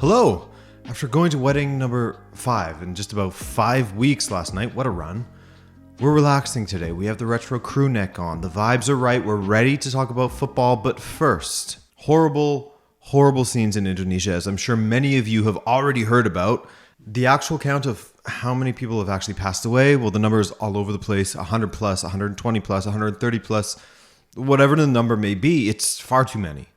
Hello! After going to wedding number 5 in just about 5 weeks last night, what a run. We're relaxing today. We have the retro crew neck on. The vibes are right. We're ready to talk about football. But first, horrible scenes in Indonesia, as I'm sure many of you have already heard about. The actual count of how many people have actually passed away, well, the number is all over the place. 100 plus, 120 plus, 130 plus, whatever the number may be, it's far too many.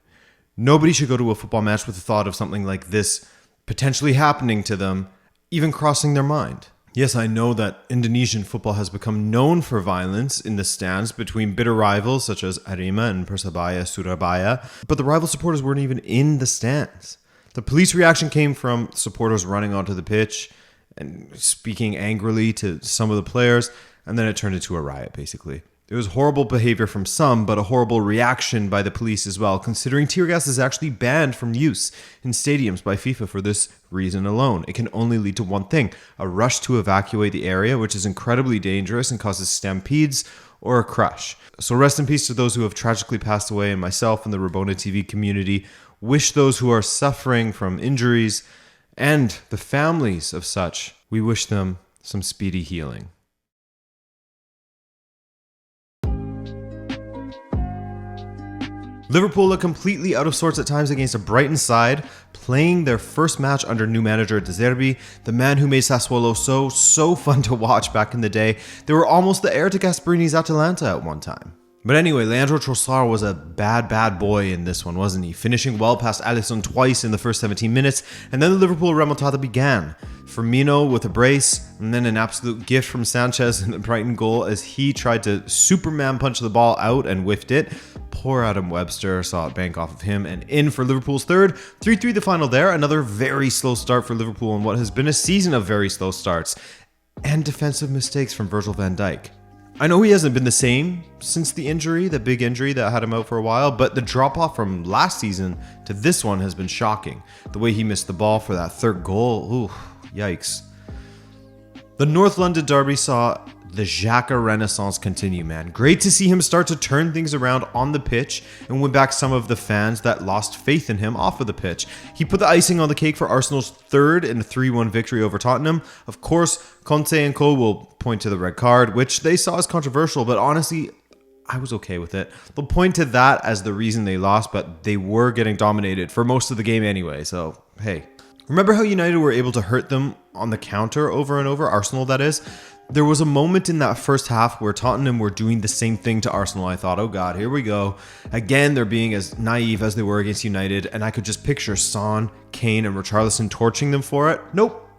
Nobody should go to a football match with the thought of something like this potentially happening to them, even crossing their mind. Yes, I know that Indonesian football has become known for violence in the stands between bitter rivals such as Arema and Persebaya Surabaya, but the rival supporters weren't even in the stands. The police reaction came from supporters running onto the pitch and speaking angrily to some of the players, and then it turned into a riot, basically. It was horrible behavior from some, but a horrible reaction by the police as well, considering tear gas is actually banned from use in stadiums by FIFA for this reason alone. It can only lead to one thing: a rush to evacuate the area, which is incredibly dangerous and causes stampedes or a crush. So rest in peace to those who have tragically passed away, and myself and the Rabona TV community wish those who are suffering from injuries and the families of such, we wish them some speedy healing. Liverpool look completely out of sorts at times against a Brighton side, playing their first match under new manager De Zerbi, the man who made Sassuolo so fun to watch back in the day. They were almost the heir to Gasperini's Atalanta at one time. But anyway, Leandro Trossard was a bad boy in this one, wasn't he? Finishing well past Alisson twice in the first 17 minutes, and then the Liverpool remontada began. Firmino with a brace, and then an absolute gift from Sanchez in the Brighton goal as he tried to Superman punch the ball out and whiffed it. Poor Adam Webster saw it bank off of him and in for Liverpool's third. 3-3 the final there. Another very slow start for Liverpool in what has been a season of very slow starts and defensive mistakes from Virgil van Dijk. I know he hasn't been the same since the injury, the big injury that had him out for a while, but the drop-off from last season to this one has been shocking. The way he missed the ball for that third goal, ooh, yikes. The North London derby saw the Xhaka renaissance continue, man. Great to see him start to turn things around on the pitch and win back some of the fans that lost faith in him off of the pitch. He put the icing on the cake for Arsenal's third in a 3-1 victory over Tottenham. Of course, Conte and co will point to the red card, which they saw as controversial, but honestly, I was okay with it. They'll point to that as the reason they lost, but they were getting dominated for most of the game anyway, so hey. Remember how United were able to hurt them on the counter over and over? Arsenal, that is. There was a moment in that first half where Tottenham were doing the same thing to Arsenal. I thought, oh God, here we go. Again, they're being as naive as they were against United, and I could just picture Son, Kane, and Richarlison torching them for it. Nope,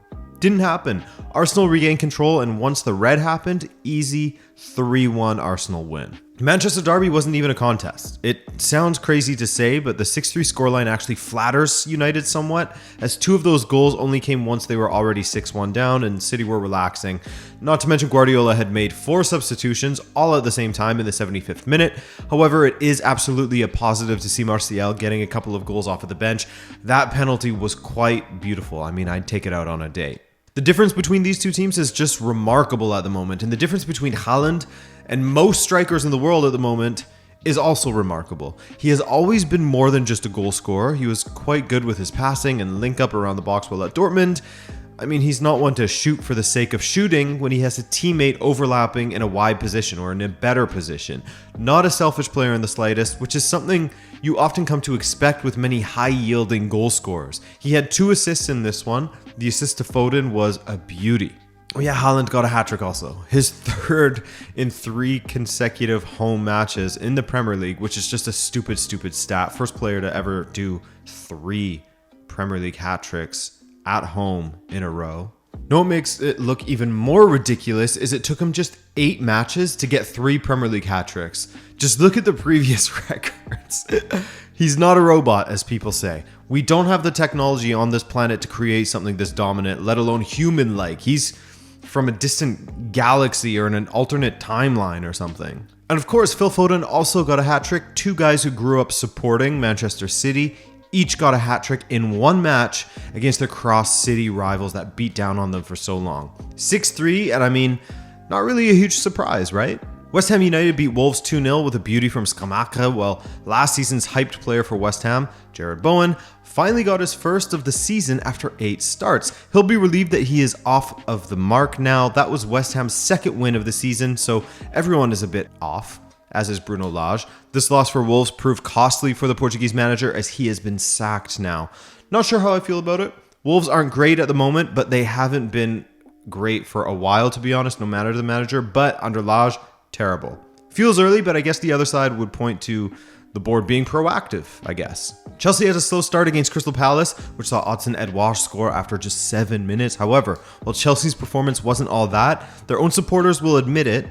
didn't happen. Arsenal regained control, and once the red happened, easy 3-1 Arsenal win. Manchester derby wasn't even a contest. It sounds crazy to say, but the 6-3 scoreline actually flatters United somewhat, as 2 of those goals only came once they were already 6-1 down and City were relaxing. Not to mention Guardiola had made 4 substitutions all at the same time in the 75th minute. However, it is absolutely a positive to see Martial getting a couple of goals off of the bench. That penalty was quite beautiful. I mean, I'd take it out on a date. The difference between these two teams is just remarkable at the moment, and the difference between Haaland and most strikers in the world at the moment is also remarkable. He has always been more than just a goal scorer. He was quite good with his passing and link up around the box while at Dortmund. I mean, he's not one to shoot for the sake of shooting when he has a teammate overlapping in a wide position or in a better position. Not a selfish player in the slightest, which is something you often come to expect with many high-yielding goal scorers. He had 2 assists in this one. The assist to Foden was a beauty. Oh yeah, Haaland got a hat-trick also. His third in 3 consecutive home matches in the Premier League, which is just a stupid stat. First player to ever do 3 Premier League hat-tricks at home in a row. No, what makes it look even more ridiculous is it took him just 8 matches to get 3 Premier League hat-tricks. Just look at the previous records. He's not a robot, as people say. We don't have the technology on this planet to create something this dominant, let alone human-like. He's from a distant galaxy or in an alternate timeline or something. And of course, Phil Foden also got a hat-trick. 2 guys who grew up supporting Manchester City each got a hat-trick in one match against their cross-city rivals that beat down on them for so long. 6-3, and I mean, not really a huge surprise, right? West Ham United beat Wolves 2-0 with a beauty from Scamacca, while last season's hyped player for West Ham, Jared Bowen, finally got his first of the season after 8 starts. He'll be relieved that he is off of the mark now. That was West Ham's second win of the season, so everyone is a bit off, as is Bruno Lage. This loss for Wolves proved costly for the Portuguese manager as he has been sacked now. Not sure how I feel about it. Wolves aren't great at the moment, but they haven't been great for a while, to be honest, no matter the manager. But under Lage, terrible. Feels early, but I guess the other side would point to the board being proactive, I guess. Chelsea had a slow start against Crystal Palace, which saw Odson Edouard score after just 7 minutes. However, while Chelsea's performance wasn't all that, their own supporters will admit it,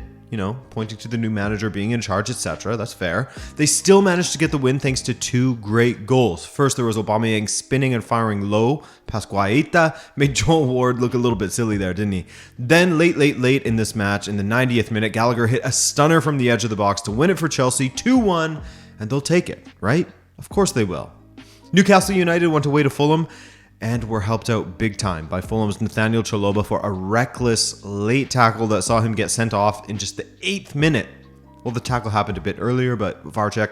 pointing to the new manager being in charge, etc. That's fair. They still managed to get the win thanks to 2 great goals. First, there was Aubameyang spinning and firing low past Guaita. Made Joel Ward look a little bit silly there, didn't he? Then late in this match, in the 90th minute, Gallagher hit a stunner from the edge of the box to win it for Chelsea 2-1, and they'll take it, right? Of course they will. Newcastle United went away to Fulham and were helped out big time by Fulham's Nathaniel Chalobah for a reckless late tackle that saw him get sent off in just the 8th minute. Well, the tackle happened a bit earlier, but VAR check,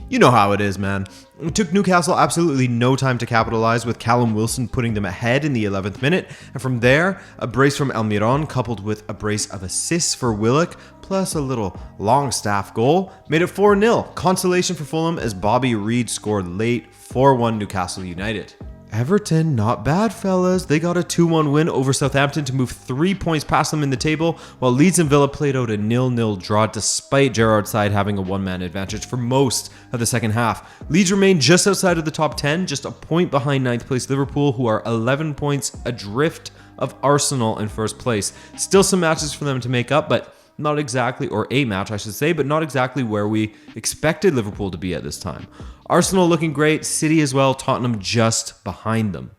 you know how it is, man. It took Newcastle absolutely no time to capitalize, with Callum Wilson putting them ahead in the 11th minute. And from there, a brace from Almiron coupled with a brace of assists for Willock, plus a little Longstaff goal, made it 4-0. Consolation for Fulham as Bobby Reed scored late, 4-1 Newcastle United. Everton, not bad, fellas. They got a 2-1 win over Southampton to move 3 points past them in the table, while Leeds and Villa played out a 0-0 draw despite Gerrard's side having a one-man advantage for most of the second half. Leeds remained just outside of the top 10, just a point behind 9th place Liverpool, who are 11 points adrift of Arsenal in first place. Still some matches for them to make up, but not exactly, or a match I should say, but not exactly where we expected Liverpool to be at this time. Arsenal looking great, City as well, Tottenham just behind them.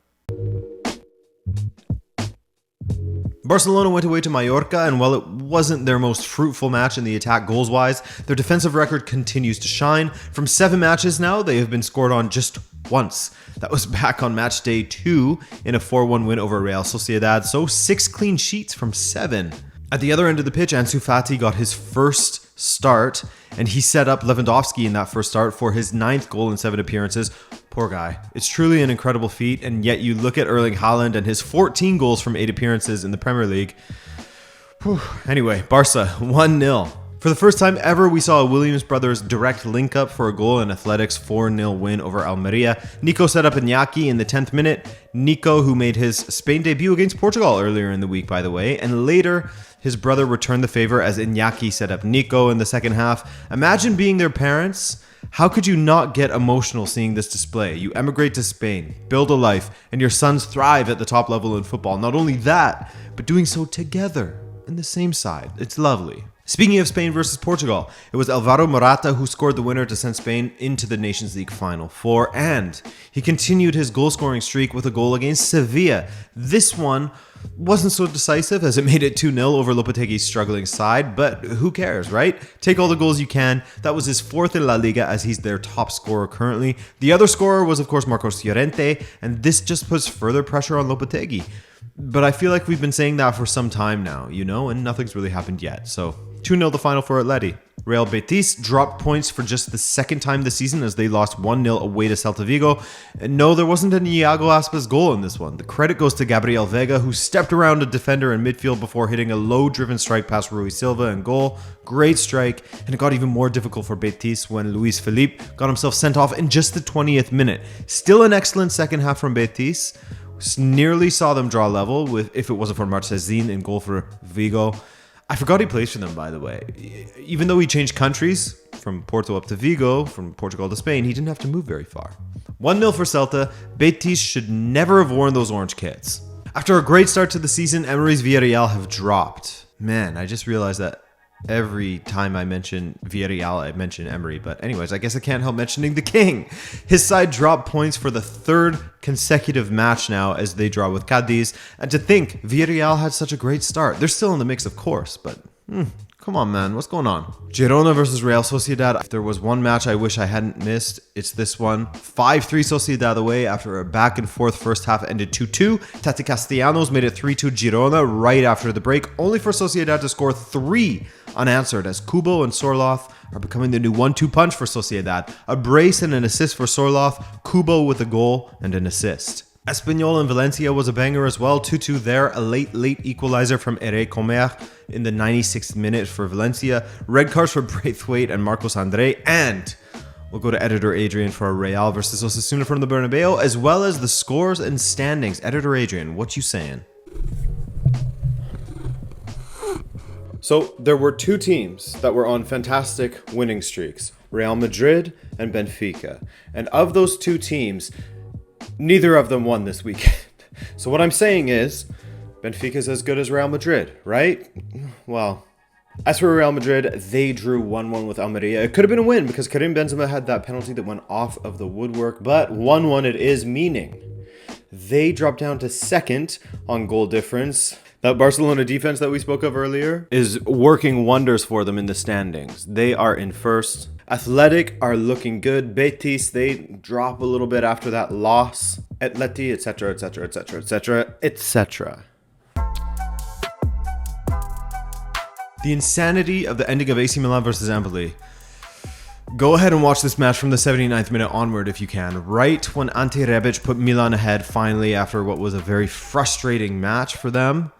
Barcelona went away to Mallorca, and while it wasn't their most fruitful match in the attack goals-wise, their defensive record continues to shine. From 7 matches now, they have been scored on just once. That was back on match day 2 in a 4-1 win over Real Sociedad, so 6 clean sheets from 7. At the other end of the pitch, Ansu Fati got his first start, and he set up Lewandowski in that first start for his 9th goal in 7 appearances. Poor guy. It's truly an incredible feat, and yet you look at Erling Haaland and his 14 goals from 8 appearances in the Premier League. Whew. Anyway, Barca, 1-0. For the first time ever, we saw a Williams brothers direct link-up for a goal in Athletic's 4-0 win over Almeria. Nico set up Iñaki in the 10th minute. Nico, who made his Spain debut against Portugal earlier in the week, by the way, and later his brother returned the favor as Iñaki set up Nico in the second half. Imagine being their parents. How could you not get emotional seeing this display? You emigrate to Spain, build a life, and your sons thrive at the top level in football. Not only that, but doing so together in the same side. It's lovely. Speaking of Spain versus Portugal, it was Alvaro Morata who scored the winner to send Spain into the Nations League Final Four, and he continued his goal-scoring streak with a goal against Sevilla. This one wasn't so decisive as it made it 2-0 over Lopetegui's struggling side, but who cares, right? Take all the goals you can. That was his 4th in La Liga as he's their top scorer currently. The other scorer was, of course, Marcos Llorente, and this just puts further pressure on Lopetegui. But I feel like we've been saying that for some time now, and nothing's really happened yet. So 2-0 the final for Atleti. Real Betis dropped points for just the second time this season as they lost 1-0 away to Celta Vigo. And no, there wasn't an Iago Aspas goal in this one. The credit goes to Gabriel Vega, who stepped around a defender in midfield before hitting a low-driven strike past Rui Silva and goal. Great strike, and it got even more difficult for Betis when Luis Felipe got himself sent off in just the 20th minute. Still an excellent second half from Betis. Nearly saw them draw level with, if it wasn't for Marchesín in goal for Vigo. I forgot he plays for them, by the way. Even though he changed countries from Porto up to Vigo, from Portugal to Spain, he didn't have to move very far. 1-0 for Celta. Betis should never have worn those orange kits. After a great start to the season, Emery's Villarreal have dropped. Man, I just realized that every time I mention Villarreal, I mention Emery. But anyways, I guess I can't help mentioning the King. His side dropped points for the 3rd consecutive match now as they draw with Cadiz. And to think, Villarreal had such a great start. They're still in the mix, of course, but come on, man. What's going on? Girona versus Real Sociedad. If there was one match I wish I hadn't missed, it's this one. 5-3 Sociedad away after a back and forth first half ended 2-2. Tati Castellanos made it 3-2 Girona right after the break, only for Sociedad to score 3 unanswered as Kubo and Sorloth are becoming the new 1-2 punch for Sociedad. A brace and an assist for Sorloth, Kubo with a goal and an assist. Espanyol and Valencia was a banger as well, 2-2 there, a late equalizer from Ere Comer in the 96th minute for Valencia, red cards for Braithwaite and Marcos André, and we'll go to editor Adrian for a Real versus Osasuna from the Bernabeu, as well as the scores and standings. Editor Adrian, what you saying? So there were two teams that were on fantastic winning streaks, Real Madrid and Benfica, and of those two teams, neither of them won this weekend. So what I'm saying is, Benfica's as good as Real Madrid, right? Well, as for Real Madrid, they drew 1-1 with Almeria. It could have been a win because Karim Benzema had that penalty that went off of the woodwork, but 1-1 it is, meaning they dropped down to second on goal difference. That Barcelona defense that we spoke of earlier is working wonders for them in the standings. They are in first. Athletic are looking good. Betis, they drop a little bit after that loss. Atleti, etc., etc., etc., etc., etc. The insanity of the ending of AC Milan versus Empoli. Go ahead and watch this match from the 79th minute onward if you can. Right when Ante Rebic put Milan ahead finally after what was a very frustrating match for them,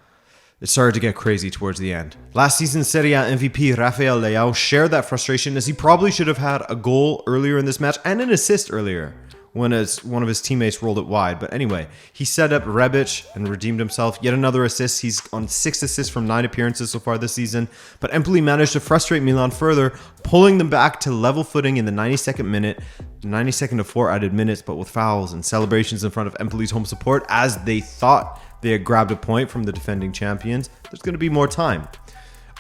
it started to get crazy towards the end. Last season's Serie A MVP Rafael Leao shared that frustration as he probably should have had a goal earlier in this match and an assist earlier when one of his teammates rolled it wide. But anyway, he set up Rebic and redeemed himself. Yet another assist. He's on 6 assists from 9 appearances so far this season. But Empoli managed to frustrate Milan further, pulling them back to level footing in the 92nd minute, 92nd of 4 added minutes, but with fouls and celebrations in front of Empoli's home support as they thought they had grabbed a point from the defending champions. There's going to be more time.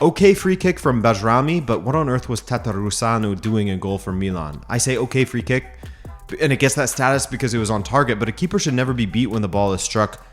Okay free kick from Bajrami, but what on earth was Tatarusanu doing in goal for Milan? I say okay free kick, and it gets that status because it was on target, but a keeper should never be beat when the ball is struck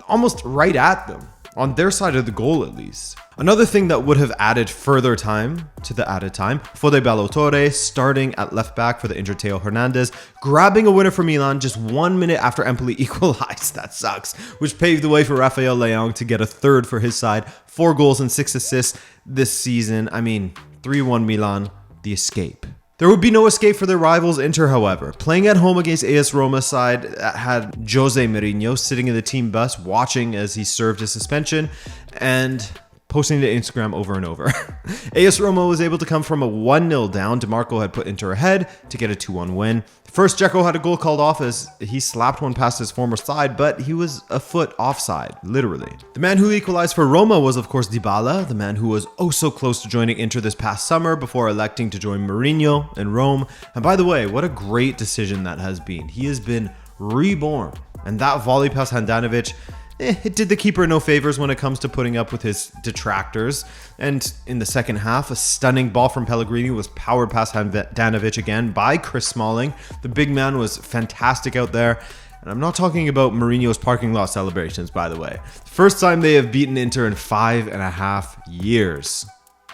almost right at them, on their side of the goal at least. Another thing that would have added further time to the added time, Fode Ballo-Torre starting at left back for the injured Theo Hernandez, grabbing a winner for Milan just 1 minute after Empoli equalized. That sucks. Which paved the way for Rafael Leão to get a third for his side. 4 goals and 6 assists this season. I mean, 3-1 Milan, the escape. There would be no escape for their rivals Inter, however. Playing at home against AS Roma's side had Jose Mourinho sitting in the team bus watching as he served his suspension and posting to Instagram over and over. AS Roma was able to come from a 1-0 down. DeMarco had put Inter ahead to get a 2-1 win. First, Dzeko had a goal called off as he slapped one past his former side, but he was a foot offside, literally. The man who equalized for Roma was, of course, Dybala, the man who was oh so close to joining Inter this past summer before electing to join Mourinho in Rome. And by the way, what a great decision that has been. He has been reborn. And that volley past Handanovic, it did the keeper no favors when it comes to putting up with his detractors. And in the second half, a stunning ball from Pellegrini was powered past Handanovic again by Chris Smalling. The big man was fantastic out there. And I'm not talking about Mourinho's parking lot celebrations, by the way. First time they have beaten Inter in 5.5 years.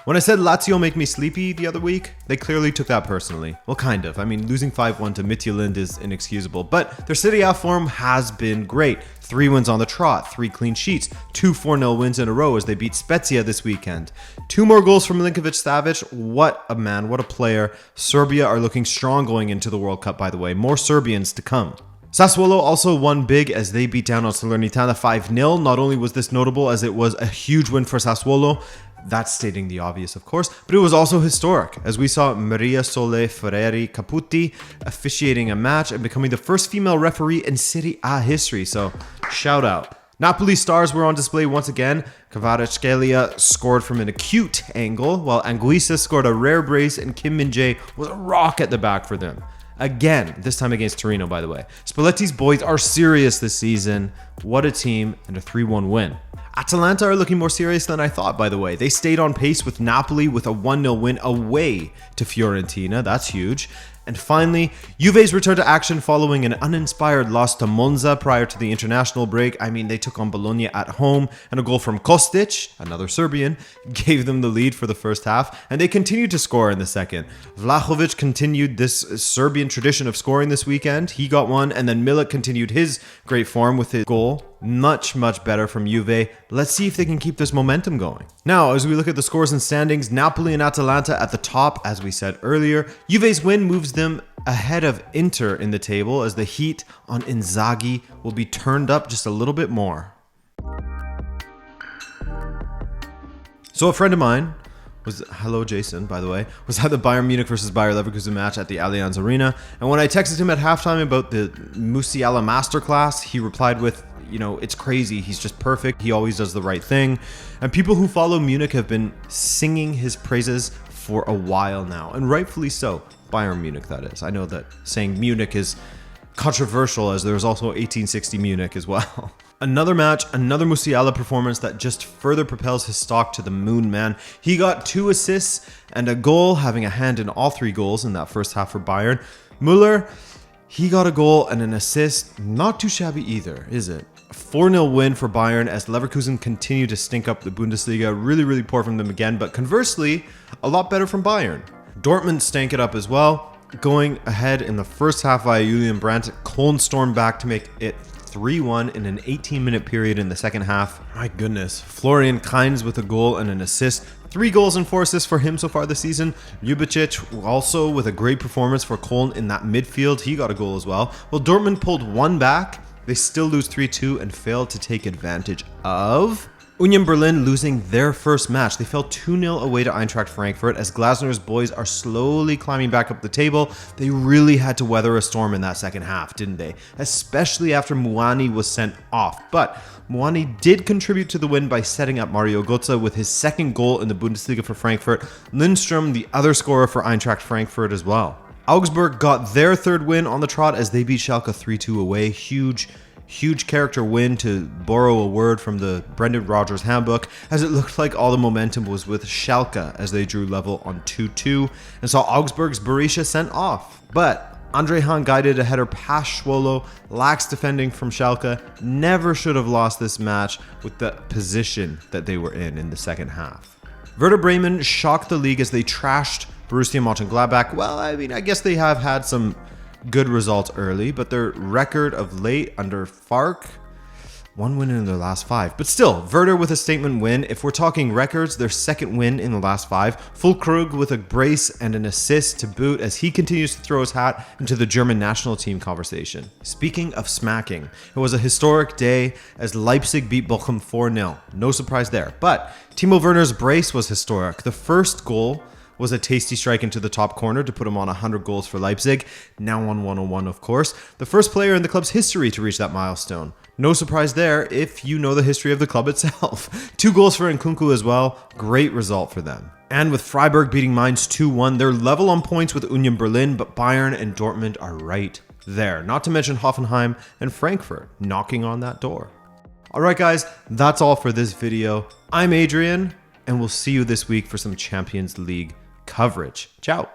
When I said Lazio make me sleepy the other week, they clearly took that personally. Well, kind of. I mean, losing 5-1 to Midtjylland is inexcusable, but their Serie A form has been great. 3 wins on the trot, 3 clean sheets, 2 4-0 wins in a row as they beat Spezia this weekend. 2 more goals from Milinkovic-Savic. What a man, what a player. Serbia are looking strong going into the World Cup, by the way. More Serbians to come. Sassuolo also won big as they beat down on Salernitana 5-0. Not only was this notable as it was a huge win for Sassuolo, that's stating the obvious, of course, but it was also historic, as we saw Maria Sole Ferreri Caputi officiating a match and becoming the first female referee in Serie A history, so shout out. Napoli stars were on display once again. Kvaratskhelia scored from an acute angle, while Anguissa scored a rare brace and Kim Min-jae was a rock at the back for them. Again, this time against Torino, by the way. Spalletti's boys are serious this season. What a team, and a 3-1 win. Atalanta are looking more serious than I thought, by the way. They stayed on pace with Napoli with a 1-0 win away to Fiorentina. That's huge. And finally, Juve's return to action following an uninspired loss to Monza prior to the international break. I mean, they took on Bologna at home, and a goal from Kostic, another Serbian, gave them the lead for the first half, and they continued to score in the second. Vlahovic continued this Serbian tradition of scoring this weekend. He got one, and then Milik continued his great form with his goal. Much better from Juve. Let's see if they can keep this momentum going. Now, as we look at the scores and standings, Napoli and Atalanta at the top, as we said earlier. Juve's win moves them ahead of Inter in the table, as the heat on Inzaghi will be turned up just a little bit more. So a friend of mine hello Jason, by the way, was at the Bayern Munich versus Bayer Leverkusen match at the Allianz Arena, and when I texted him at halftime about the Musiala masterclass, he replied with, you know, it's crazy, he's just perfect, he always does the right thing. And people who follow Munich have been singing his praises for a while now, and rightfully so. Bayern Munich, that is. I know that saying Munich is controversial, as there's also 1860 Munich as well. Another match, another Musiala performance that just further propels his stock to the moon, man. He got 2 assists and a goal, having a hand in all 3 goals in that first half for Bayern. Müller, he got a goal and an assist. Not too shabby either, is it? A 4-0 win for Bayern as Leverkusen continue to stink up the Bundesliga. Really poor from them again, but conversely, a lot better from Bayern. Dortmund stank it up as well, going ahead in the first half via Julian Brandt. Köln stormed back to make it 3-1 in an 18-minute period in the second half. My goodness. Florian Kainz with a goal and an assist. 3 goals and 4 assists for him so far this season. Ljubicic also with a great performance for Köln in that midfield. He got a goal as well. Well, Dortmund pulled 1 back. They still lose 3-2 and failed to take advantage of Union Berlin losing their first match. They fell 2-0 away to Eintracht Frankfurt as Glasner's boys are slowly climbing back up the table. They really had to weather a storm in that second half, didn't they? Especially after Muani was sent off. But Muani did contribute to the win by setting up Mario Götze with his 2nd goal in the Bundesliga for Frankfurt. Lindstrom, the other scorer for Eintracht Frankfurt as well. Augsburg got their 3rd win on the trot as they beat Schalke 3-2 away. Huge character win, to borrow a word from the Brendan Rodgers handbook, as it looked like all the momentum was with Schalke as they drew level on 2-2 and saw Augsburg's Berisha sent off. But Andre Hahn guided a header past Schwolo, lax defending from Schalke, never should have lost this match with the position that they were in the second half. Werder Bremen shocked the league as they trashed Borussia Mönchengladbach. Well, I mean, I guess they have had some good results early, but their record of late under Fark, 1 win in their last 5. But still, Werder with a statement win. If we're talking records, their 2nd win in the last 5. Füllkrug with a brace and an assist to boot as he continues to throw his hat into the German national team conversation. Speaking of smacking, it was a historic day as Leipzig beat Bochum 4-0. No surprise there. But Timo Werner's brace was historic. The first goal was a tasty strike into the top corner to put him on 100 goals for Leipzig, now on 101 of course. The first player in the club's history to reach that milestone. No surprise there if you know the history of the club itself. 2 goals for Nkunku as well, great result for them. And with Freiburg beating Mainz 2-1, they're level on points with Union Berlin, but Bayern and Dortmund are right there. Not to mention Hoffenheim and Frankfurt knocking on that door. Alright guys, that's all for this video. I'm Adrian, and we'll see you this week for some Champions League coverage. Ciao.